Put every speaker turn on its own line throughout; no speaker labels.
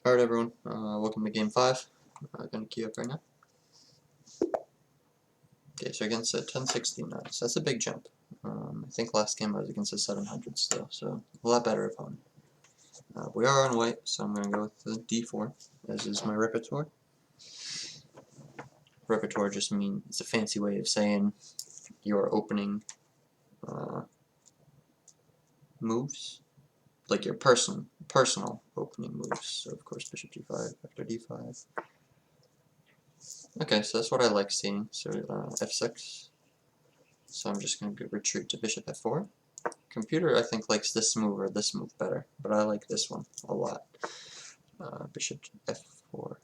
Alright everyone, welcome to game 5. Gonna queue up right now. Okay, so against a 1069, so that's a big jump. I think last game I was against a 700 still, so a lot better opponent. We are on white, so I'm gonna go with the d4, as is my repertoire. Repertoire just means, it's a fancy way of saying your opening moves, like your personal opening moves. So of course bishop g5 after d5. Okay, so that's what I like seeing. So f6. So I'm just going to retreat to bishop f4. Computer, I think, likes this move or this move better, but I like this one a lot. Bishop f4.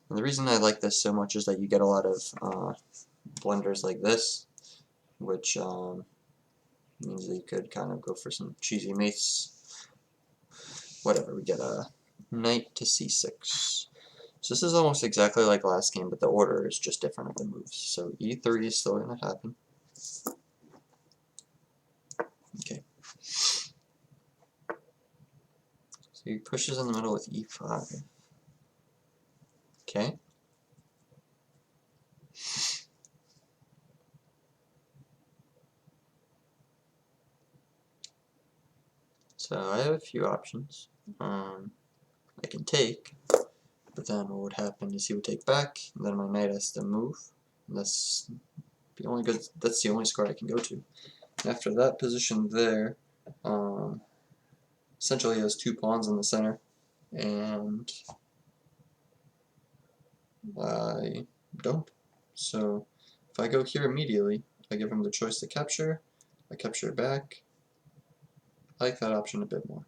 And the reason I like this so much is that you get a lot of blunders like this, which means that you could kind of go for some cheesy mates. Whatever, we get a knight to c6. So this is almost exactly like last game, but the order is just different of the moves. So e3 is still going to happen. Okay. So he pushes in the middle with e5. Okay. So I have a few options. I can take, but then what would happen is he would take back, and then my knight has to move. And that's the only square I can go to. After that position there, essentially he has two pawns in the center, and I don't. So if I go here immediately, I give him the choice to capture. I capture back. I like that option a bit more.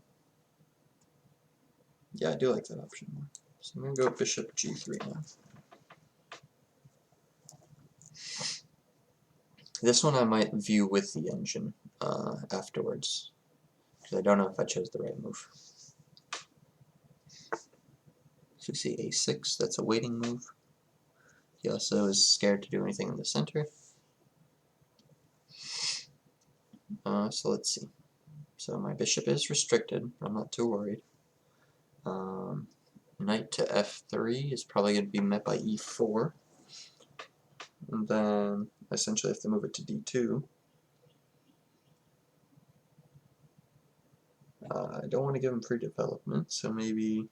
Yeah, I do like that option more. So I'm going to go bishop g3 now. This one I might view with the engine afterwards, because I don't know if I chose the right move. So you see a6, that's a waiting move. He also is scared to do anything in the center. So let's see. So my bishop is restricted, but I'm not too worried. Knight to f3 is probably going to be met by e4. And then I essentially have to move it to d2. I don't want to give him free development, so maybe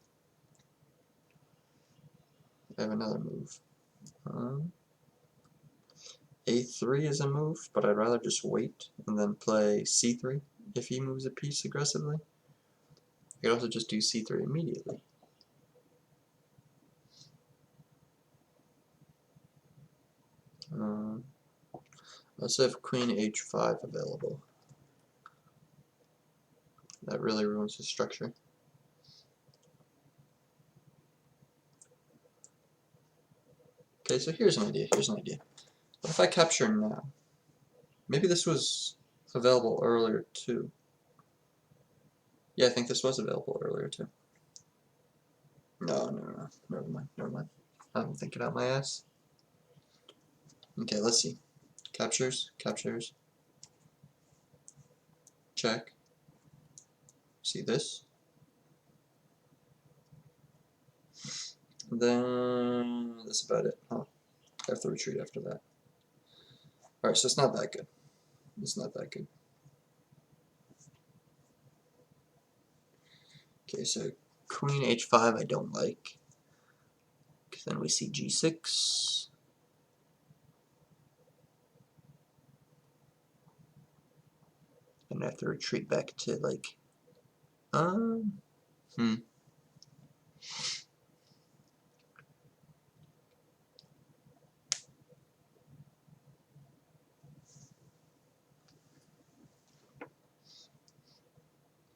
I have another move. A3 is a move, but I'd rather just wait and then play c3 if he moves a piece aggressively. I could also just do c3 immediately. I also have queen h5 available. That really ruins the structure. Okay, so here's an idea. What if I capture now? Maybe this was available earlier too. Yeah, I think this was available earlier too. No, never mind. I'm thinking out my ass. Okay, let's see. Captures. Check. See this? Then that's about it. I have to retreat after that. Alright, so it's not that good. Okay, so queen h5 I don't like. Because then we see g6. And I have to retreat back to like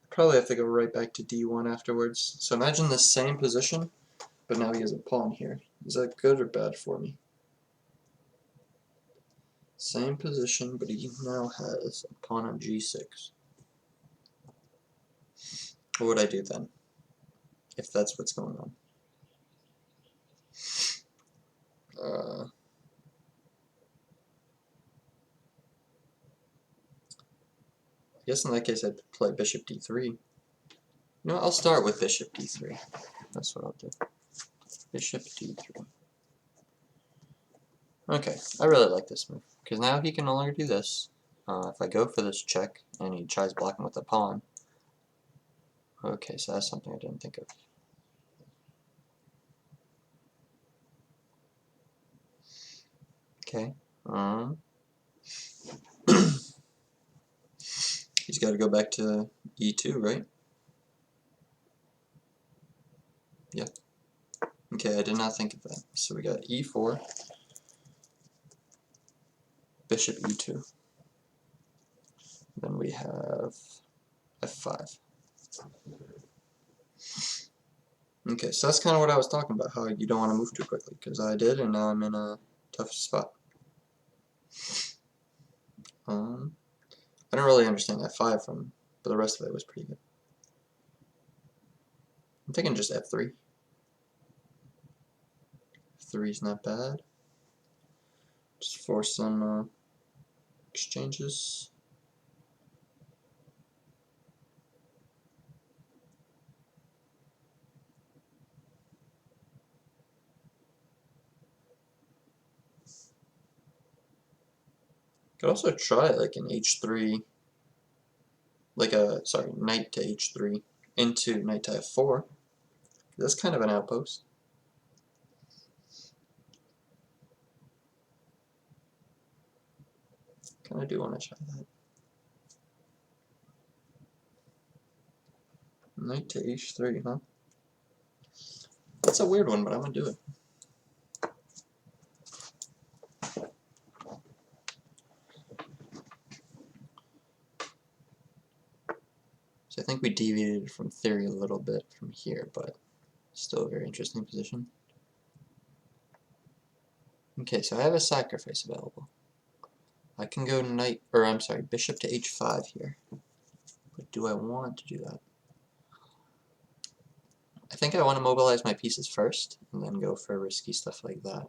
probably have to go right back to d1 afterwards. So imagine the same position, but now he has a pawn here. Is that good or bad for me? Same position, but he now has a pawn on g6. What would I do then, if that's what's going on? I guess in that case I'd play bishop d3. You know, I'll start with bishop d3. That's what I'll do. Bishop d3. Okay, I really like this move, because now he can no longer do this. If I go for this check, and he tries blocking with the pawn. Okay, so that's something I didn't think of. Okay. He's got to go back to e2, right? Yeah. Okay, I did not think of that. So we got e4, bishop e2. Then we have f5. Okay, so that's kind of what I was talking about, how you don't want to move too quickly, because I did, and now I'm in a tough spot. I don't really understand f5 from, but the rest of it was pretty good. I'm thinking just f3. F3 is not bad. Just force some exchanges. Could also try like an h3, like a, sorry, knight to h3 into knight to f4. That's kind of an outpost. Kind of do want to try that. Knight to h3, huh? That's a weird one, but I'm going to do it. So I think we deviated from theory a little bit from here, but still a very interesting position. Okay, so I have a sacrifice available. I can go knight, or I'm sorry, bishop to h5 here. But do I want to do that? I think I want to mobilize my pieces first, and then go for risky stuff like that.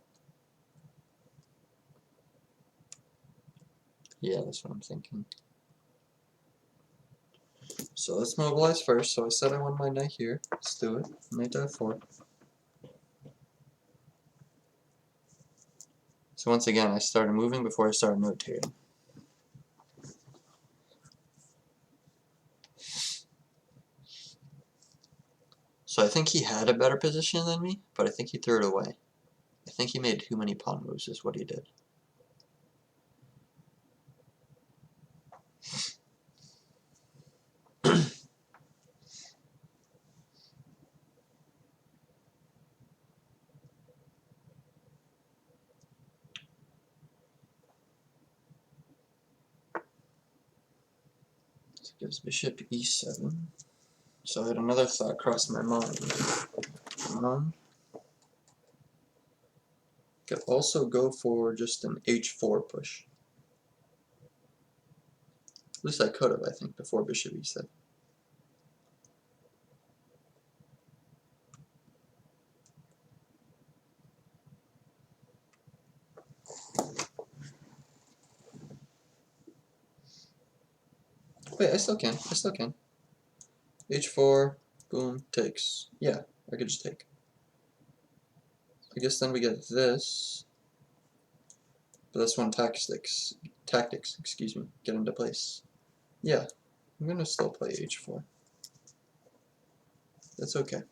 Yeah, that's what I'm thinking. So let's mobilize first. So I said I want my knight here. Let's do it. Knight to f4. So once again, I started moving before I started notating. So I think he had a better position than me, but I think he threw it away. I think he made too many pawn moves is what he did. So it gives bishop e7. So I had another thought cross my mind. Could also go for just an h4 push. At least I could have, I think, before bishop e7. Wait, I still can. I still can. h4, boom, takes. Yeah, I could just take. I guess then we get this. But that's when tactics, excuse me, get into place. Yeah, I'm gonna still play h4. That's okay.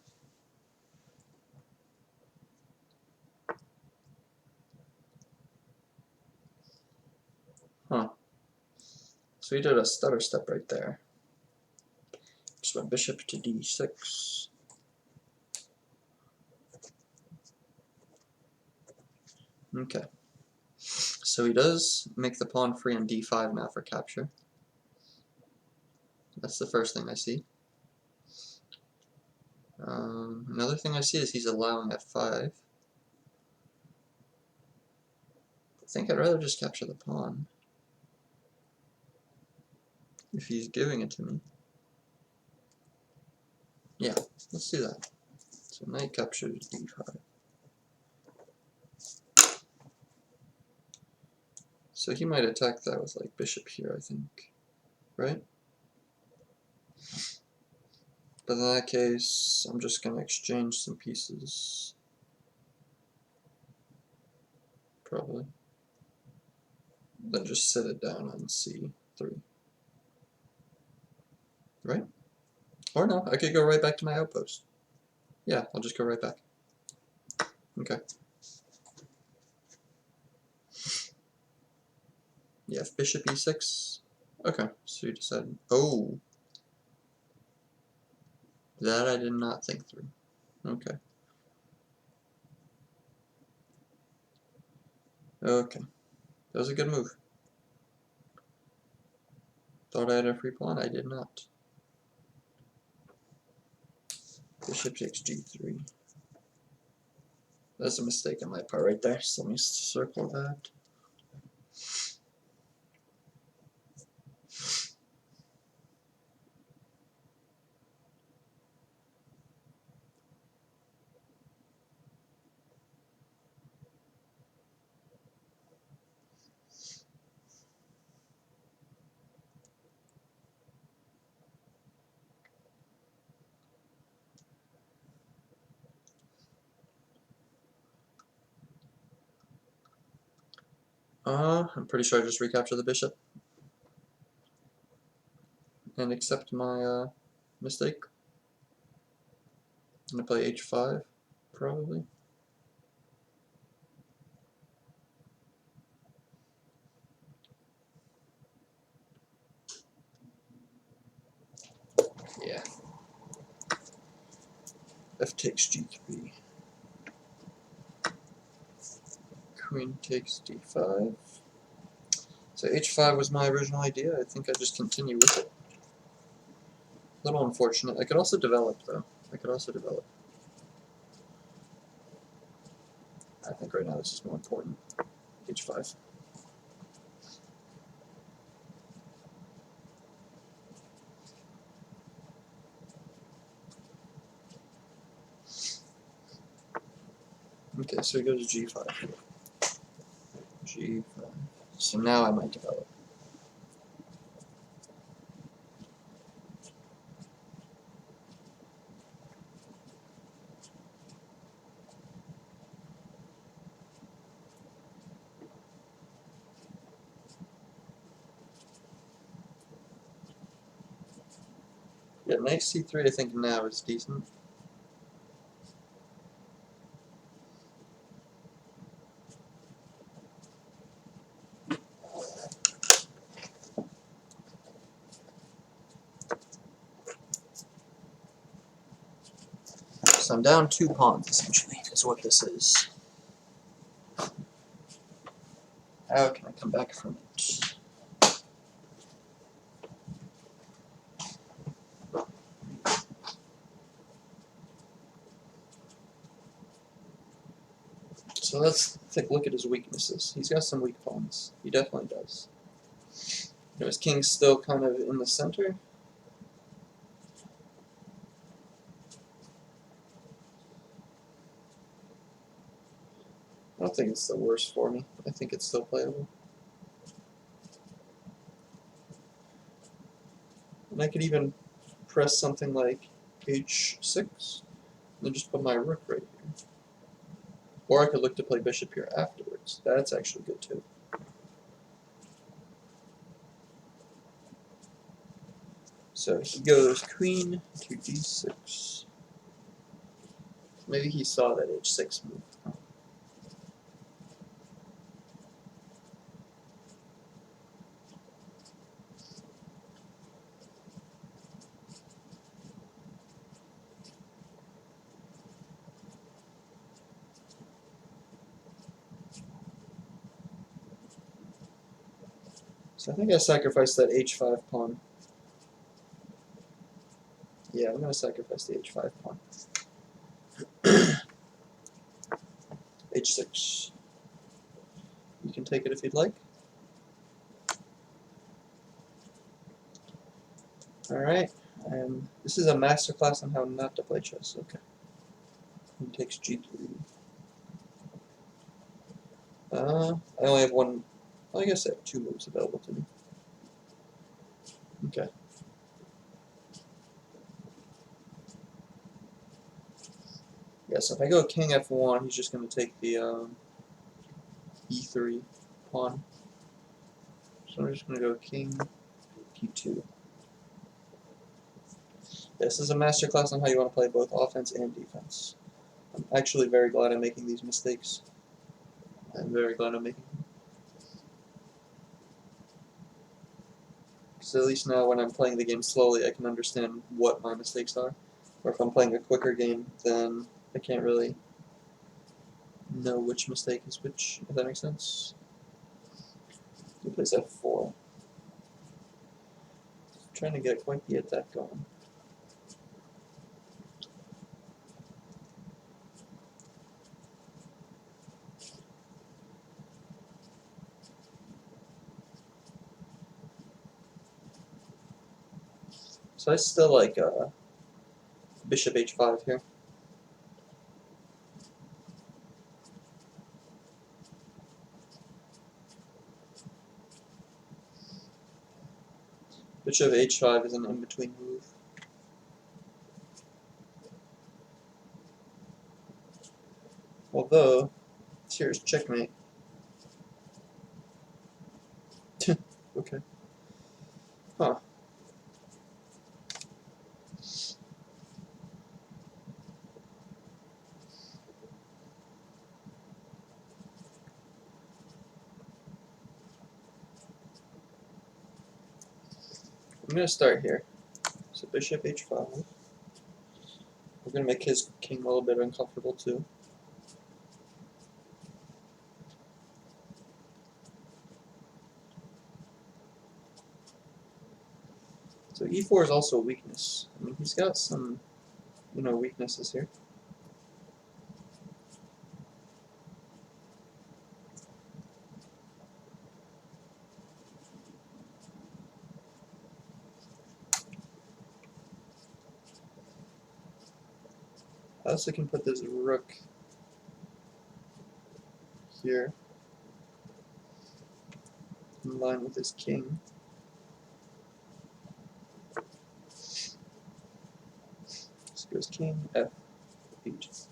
Huh. So he did a stutter step right there. Just went bishop to d6. Okay. So he does make the pawn free on d5 now for capture. That's the first thing I see. Another thing I see is he's allowing f5. I think I'd rather just capture the pawn if he's giving it to me. Yeah, let's do that. So knight captures d5. So he might attack that with like bishop here, I think. Right? But in that case, I'm just going to exchange some pieces. Probably. Then just set it down on C3. Right? Or no, I could go right back to my outpost. Yeah, I'll just go right back. Okay. Yeah, bishop e6. Okay, so you decided. Oh! That I did not think through. Okay. Okay. That was a good move. Thought I had a free pawn, I did not. Bishop takes g3. That's a mistake on my part right there, so let me circle that. I'm pretty sure I just recapture the bishop. And accept my mistake. I'm going to play h5, probably. Yeah. F takes g3. Queen takes d5. So h5 was my original idea. I think I just continue with it. A little unfortunate. I could also develop, though. I could also develop. I think right now this is more important. h5. Okay, so he goes g5. g5. So now I might develop. Yeah, knight c3 I think now is decent. So I'm down 2 pawns, essentially, is what this is. How can I come back from it? So let's take a look at his weaknesses. He's got some weak pawns. He definitely does. You know, his king's still kind of in the center. I don't think it's the worst for me. I think it's still playable. And I could even press something like h6, and then just put my rook right here. Or I could look to play bishop here afterwards. That's actually good too. So he goes queen to d6. Maybe he saw that h6 move. So I think I sacrificed that h5 pawn. Yeah, I'm going to sacrifice the h5 pawn. h6. You can take it if you'd like. Alright, and this is a masterclass on how not to play chess. Okay. He takes g3. I only have one. Well, I guess I have 2 moves available to me. Okay. Yeah, so if I go king f1, he's just going to take the e3 pawn. So I'm just going to go king p2. This is a masterclass on how you want to play both offense and defense. I'm actually very glad I'm making these mistakes. I'm very glad I'm making them. Because at least now when I'm playing the game slowly, I can understand what my mistakes are. Or if I'm playing a quicker game, then I can't really know which mistake is which, if that makes sense. He plays f4. Trying to get quite the attack going. So I still like bishop h5 here. Bishop h5 is an in-between move. Although, here's checkmate. Okay. Huh. I'm going to start here. So bishop h5. We're going to make his king a little bit uncomfortable too. So e4 is also a weakness. I mean, he's got some, weaknesses here. I also can put this rook here in line with his king. So goes king, f8.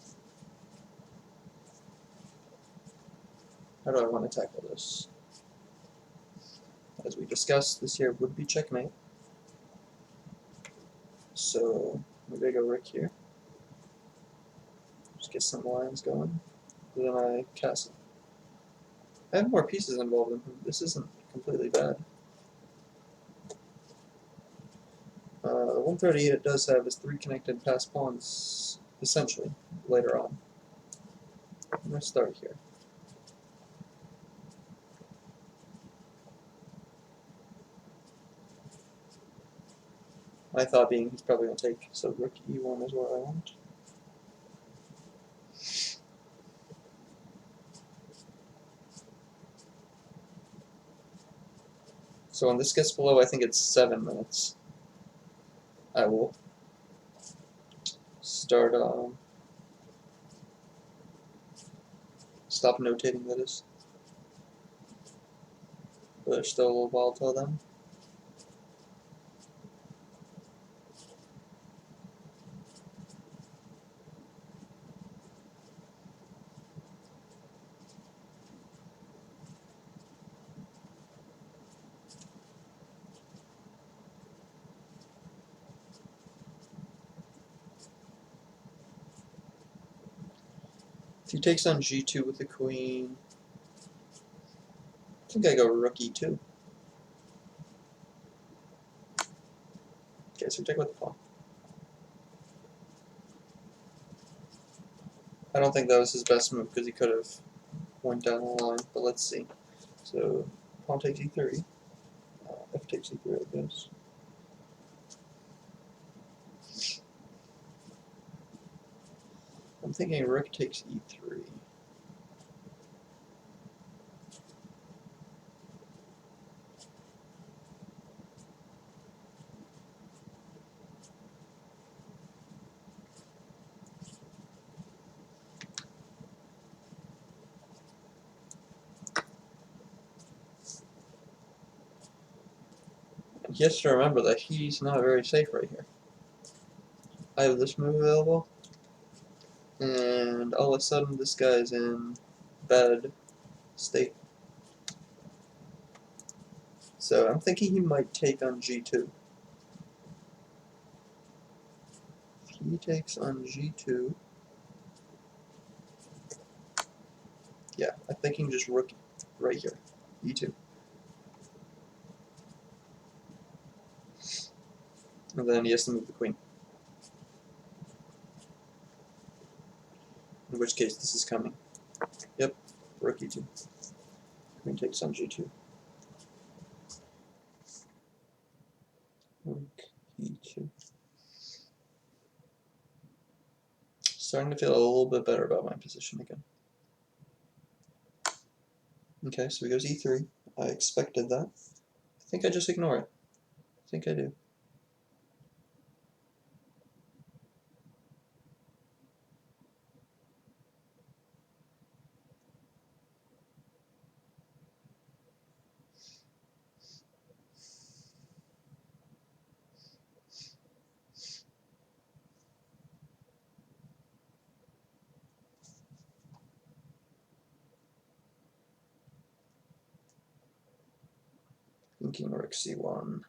How do I want to tackle this? As we discussed, this here would be checkmate. So maybe I go rook here. Just get some lines going. Then I castle. I have more pieces involved in him. This isn't completely bad. The 138 it does have is 3 connected passed pawns, essentially, later on. I'm going to start here. My thought being he's probably going to take, so rook e1 is what I want. So when this gets below, I think it's 7 minutes, I will start, stop notating, that is. But there's still a little while till then. If he takes on g2 with the queen, I think I go rook e2. Okay, so take with the pawn. I don't think that was his best move because he could have went down the line, but let's see. So pawn takes e3, f takes e3, I guess. I'm thinking rook takes e3. He has to remember that he's not very safe right here. I have this move available. And all of a sudden this guy's in bad state. So I'm thinking he might take on G2. If he takes on G2, yeah, I think he can just rook right here, E2. And then he has to move the queen. In which case this is coming. Yep, rook E2. Queen takes on G2. Rook E2. Starting to feel a little bit better about my position again. Okay, so he goes E3. I expected that. I think I just ignore it. I think I do. Thinking rook C1.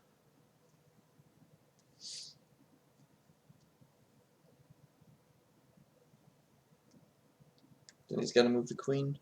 Then he's got to move the queen.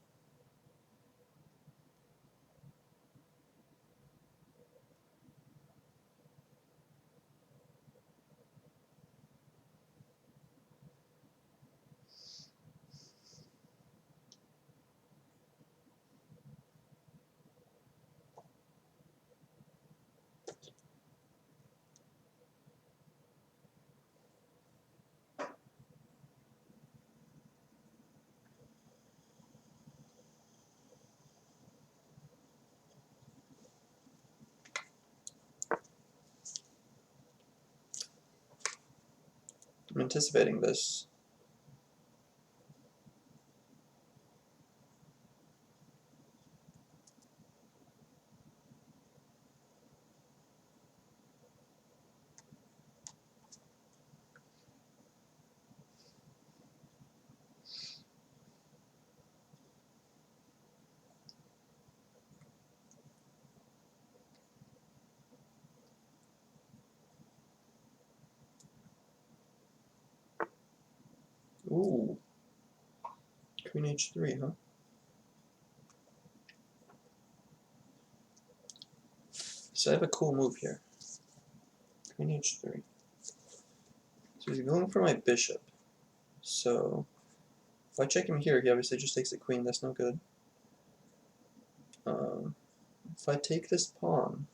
I'm anticipating this. Ooh. Queen H3, huh? So I have a cool move here. Queen H3. So he's going for my bishop. So if I check him here, he obviously just takes the queen. That's no good. If I take this pawn,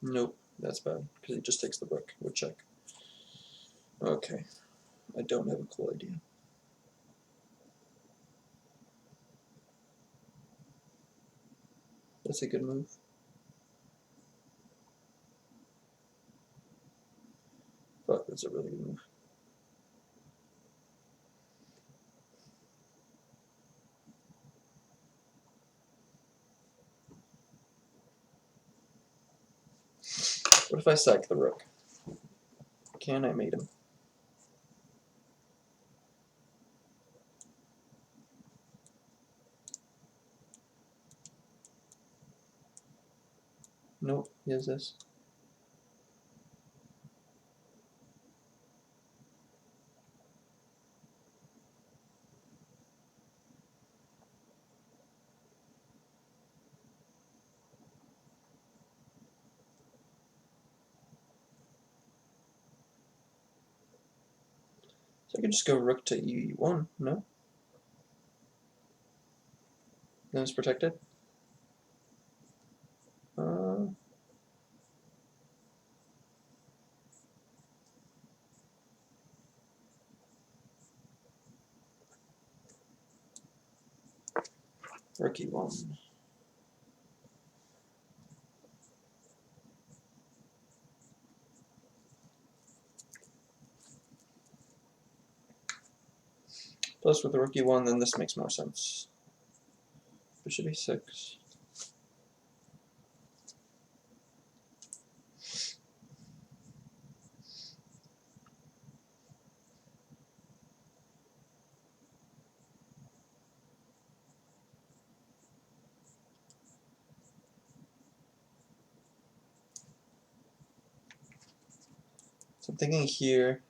nope, that's bad because he just takes the rook. We'll check. Okay, I don't have a cool idea. That's a good move. Fuck, that's a really good move. What if I sack the rook? Can I mate him? Nope, he has this. So I could just go rook to E1, no? Then it's protected? Rook E1. Plus with the rook E1, then this makes more sense. Bishop E6. So I'm thinking here.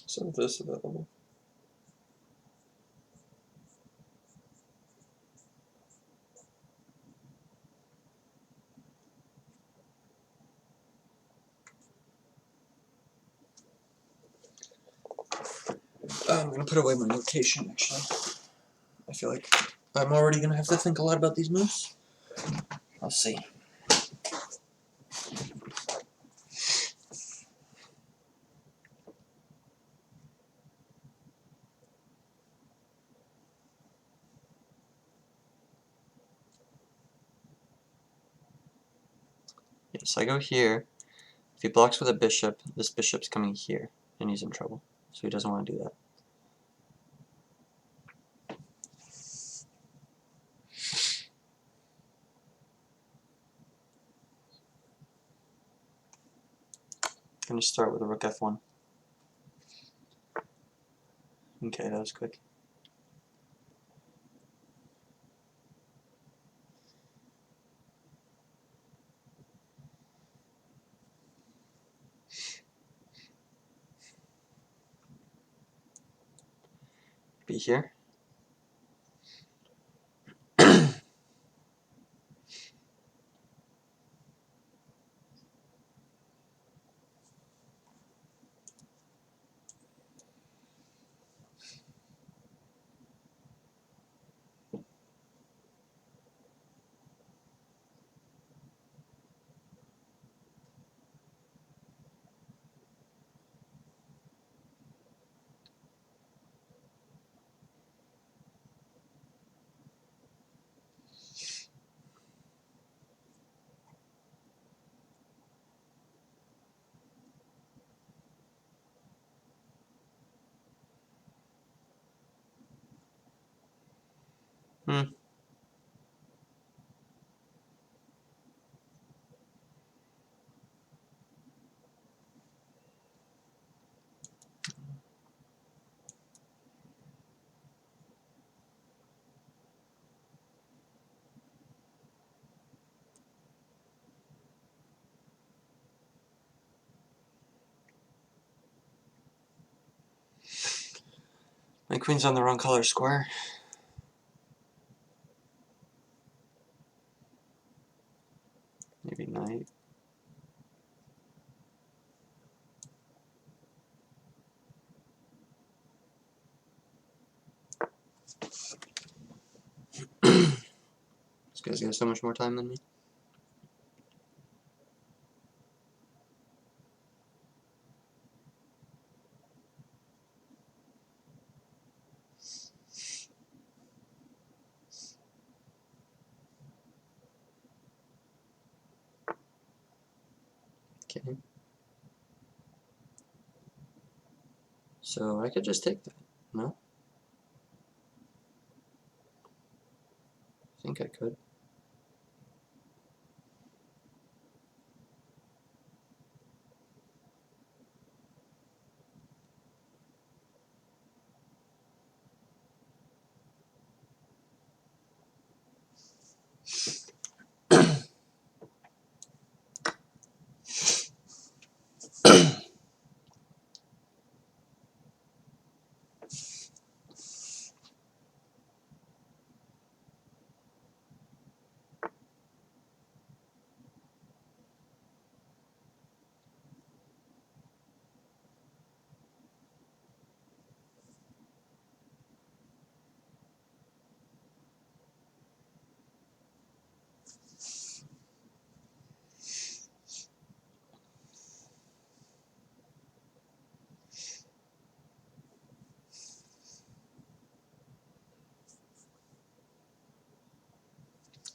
So this available. I'm gonna put away my notation actually. I feel like I'm already gonna have to think a lot about these moves. I'll see. Yeah, so I go here. If he blocks with a bishop, this bishop's coming here, and he's in trouble. So he doesn't want to do that. I'm going to start with a rook f1. Okay, that was quick. Be here. Hmm. My queen's on the wrong color square. Maybe knight. This guy's got so much more time than me. Okay. So I could just take that. No? I think I could.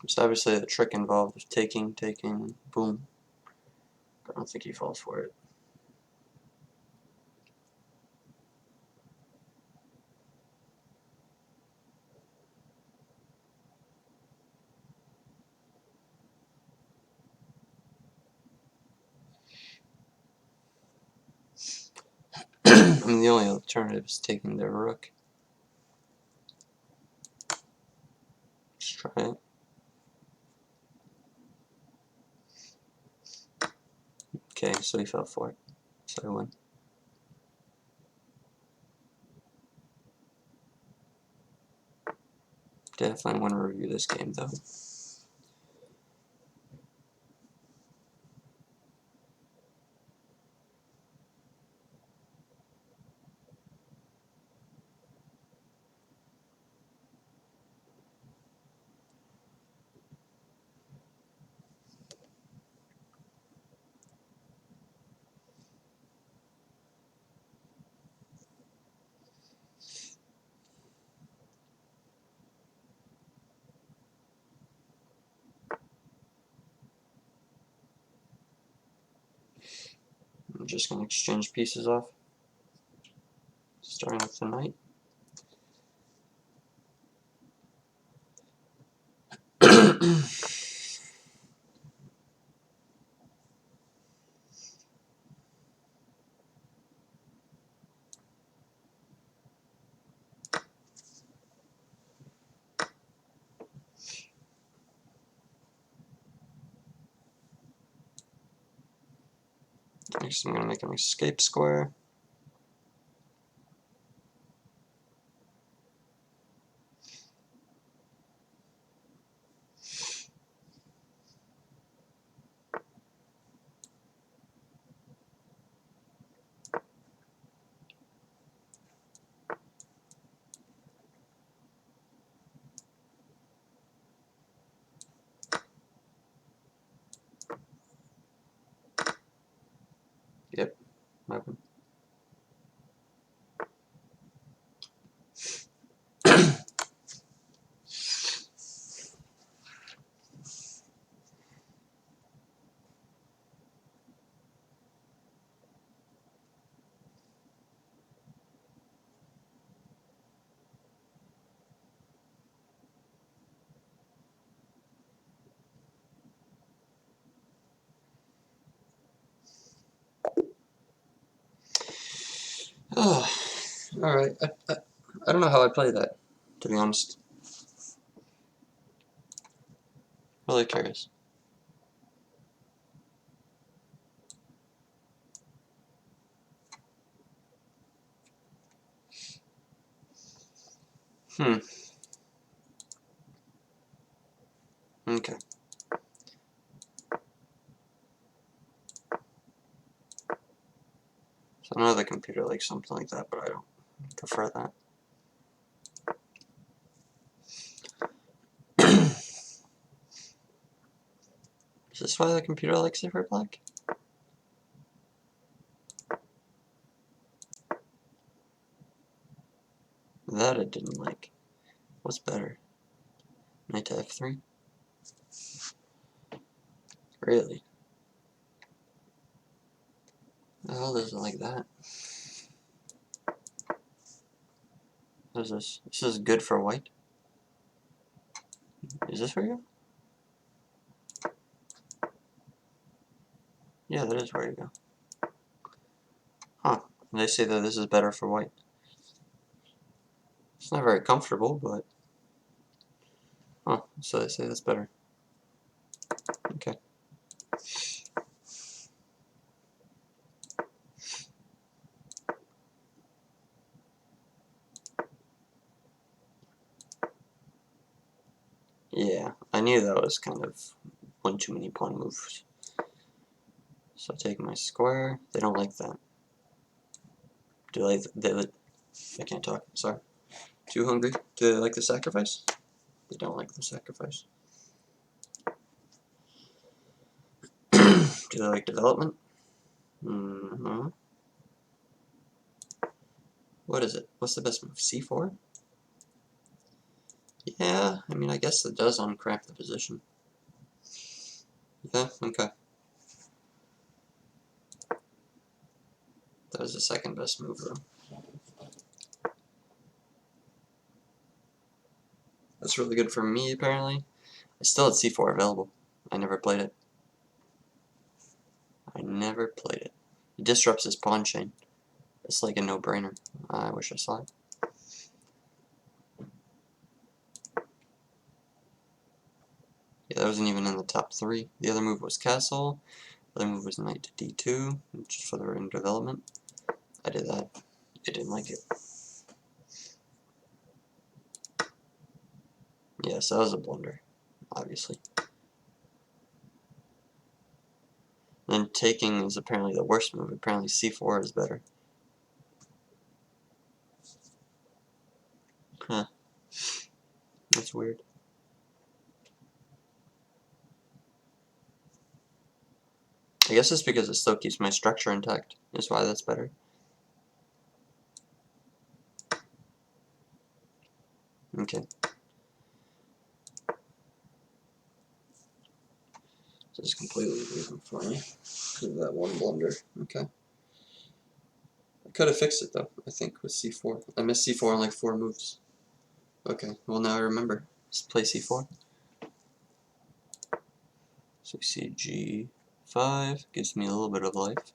There's obviously a trick involved of taking, boom. But I don't think he falls for it. I mean, the only alternative is taking their rook. Let's try it. Okay, so he fell for it. So I win. Definitely want to review this game though. I'm just going to exchange pieces off. Starting with the knight. Next I'm going to make an escape square. Yep, open. Oh, alright. I don't know how I play that, to be honest. Really curious. Okay. So I know the computer likes something like that, but I don't prefer that. Is this why the computer likes it for black? That it didn't like. What's better? Knight to f3? Really? The hell does it like that? What is this? This is good for white? Is this where you go? Yeah, that is where you go. Huh. And they say that this is better for white. It's not very comfortable, but... Huh, so they say that's better. Okay. Yeah, I knew that was kind of one too many pawn moves. So I take my square. They don't like that. Do I can't talk, sorry. Too hungry? Do they like the sacrifice? They don't like the sacrifice. Do they like development? Mm-hmm. What is it? What's the best move? C4? Yeah, I mean, I guess it does uncramp the position. Yeah, okay. That was the second best move, though. That's really good for me, apparently. I still had C4 available. I never played it. I never played it. It disrupts his pawn chain. It's like a no-brainer. I wish I saw it. Yeah, that wasn't even in the top 3. The other move was castle. The other move was knight to d2, just for the ring development. I did that. I didn't like it. Yes, that was a blunder, obviously. Then taking is apparently the worst move. Apparently c4 is better. Huh. That's weird. I guess it's because it still keeps my structure intact, is why that's better. Okay. So just completely leave them for me. Because of that one blunder. Okay. I could have fixed it though, I think, with c4. I missed c4 on like 4 moves. Okay, well now I remember. Let's play c4. So we see g5, gives me a little bit of life.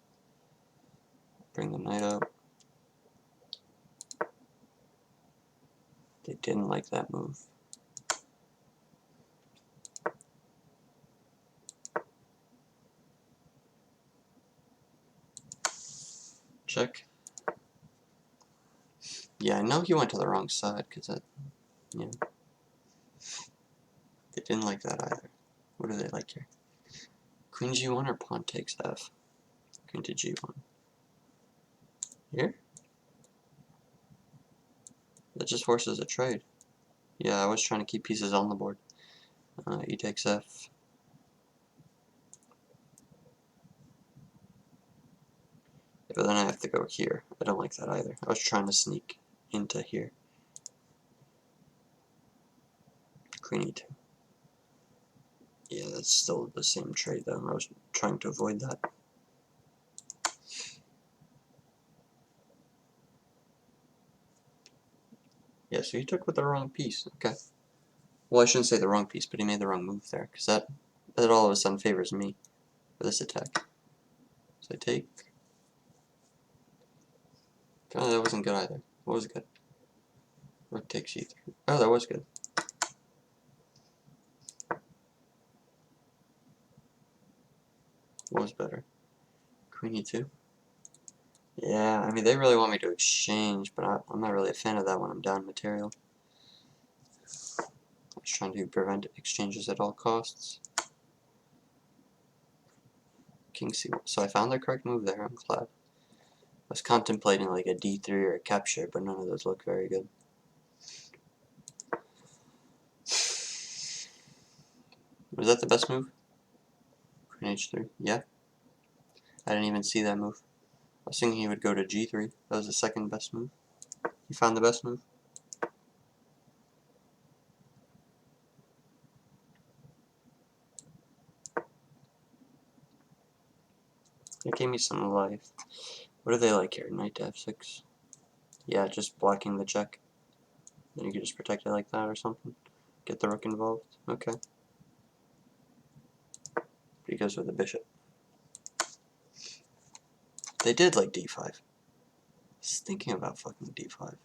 Bring the knight up. They didn't like that move. Check. Yeah, I know he went to the wrong side, because that, yeah. They didn't like that either. What do they like here? Queen g1 or pawn takes f? Queen to g1. Here? That just forces a trade. Yeah, I was trying to keep pieces on the board. E takes f. But then I have to go here. I don't like that either. I was trying to sneak into here. Queen e2. Yeah, that's still the same trade though. I was trying to avoid that. Yeah, so he took with the wrong piece. Okay. Well, I shouldn't say the wrong piece, but he made the wrong move there, because that all of a sudden favors me for this attack. So I take. Oh, that wasn't good either. What was good? Rook takes e3. Oh, that was good. What was better? Queen e2? Yeah, I mean, they really want me to exchange, but I'm not really a fan of that when I'm down material. I was trying to prevent exchanges at all costs. King c1. So I found the correct move there, I'm glad. I was contemplating like a d3 or a capture, but none of those look very good. Was that the best move? Queen h3? Yeah. I didn't even see that move. I was thinking he would go to g3. That was the second best move. You found the best move? It gave me some life. What do they like here? Knight to f6? Yeah, just blocking the check. Then you can just protect it like that or something. Get the rook involved. Okay. But he goes with the bishop. They did like d5. I was thinking about fucking d5.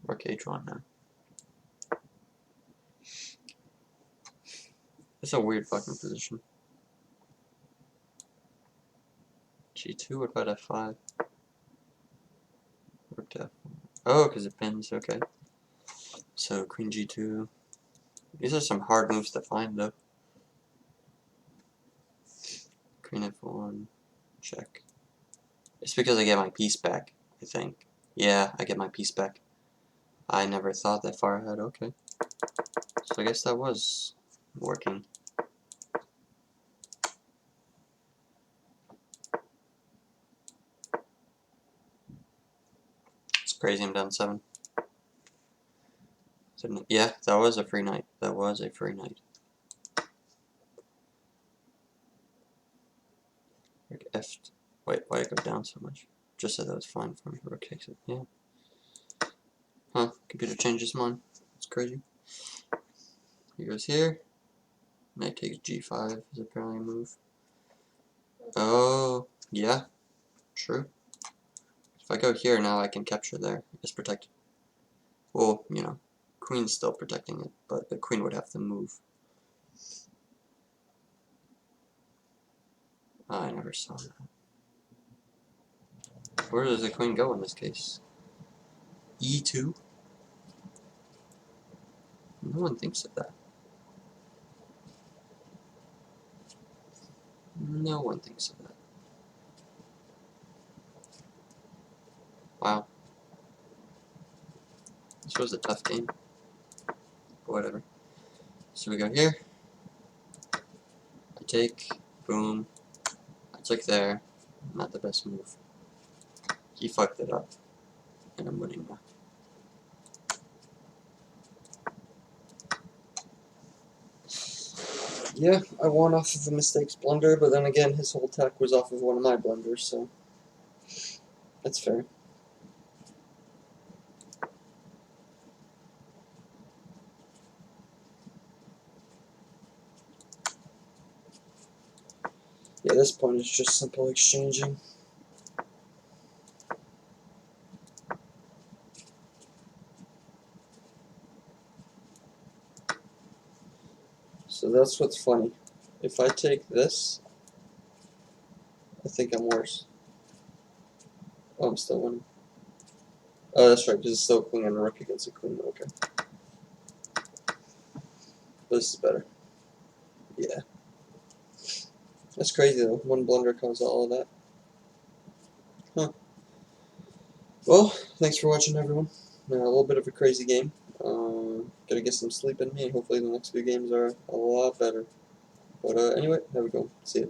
Rook h1 now. It's a weird fucking position. g2, what about f5? Rook to f1. Oh, because it pins, okay. So queen g2. These are some hard moves to find though. Queen f1. Check. It's because I get my piece back, I think. Yeah, I get my piece back. I never thought that far ahead, okay. So I guess that was working. It's crazy I'm down 7. So, yeah, that was a free knight. That was a free knight. Rook f. Wait, why did it go down so much? Just said that was fine for me. Rook takes it. Yeah. Huh, computer changed its mind. It's crazy. He goes here. Knight takes g5 is apparently a move. Oh, yeah, true. If I go here now, I can capture there. It's protected. Well, you know, queen's still protecting it, but the queen would have to move. Oh, I never saw that. Where does the queen go in this case? E2? No one thinks of that. No one thinks of that. Wow. This was a tough game. Whatever. So we go here. I take. Boom. I took there. Not the best move. He fucked it up. And I'm winning now. Yeah, I won off of a mistakes blunder, but then again, his whole attack was off of one of my blunders, so that's fair. Yeah, this point is just simple exchanging. So that's what's funny. If I take this, I think I'm worse. Oh, I'm still winning. Oh, that's right, because it's still queen and a rook against a queen. Okay. This is better. Yeah. That's crazy, though. One blunder caused all of that. Huh. Well, thanks for watching, everyone. A little bit of a crazy game. Gotta get some sleep in me, and hopefully the next few games are a lot better. But anyway, there we go. See ya.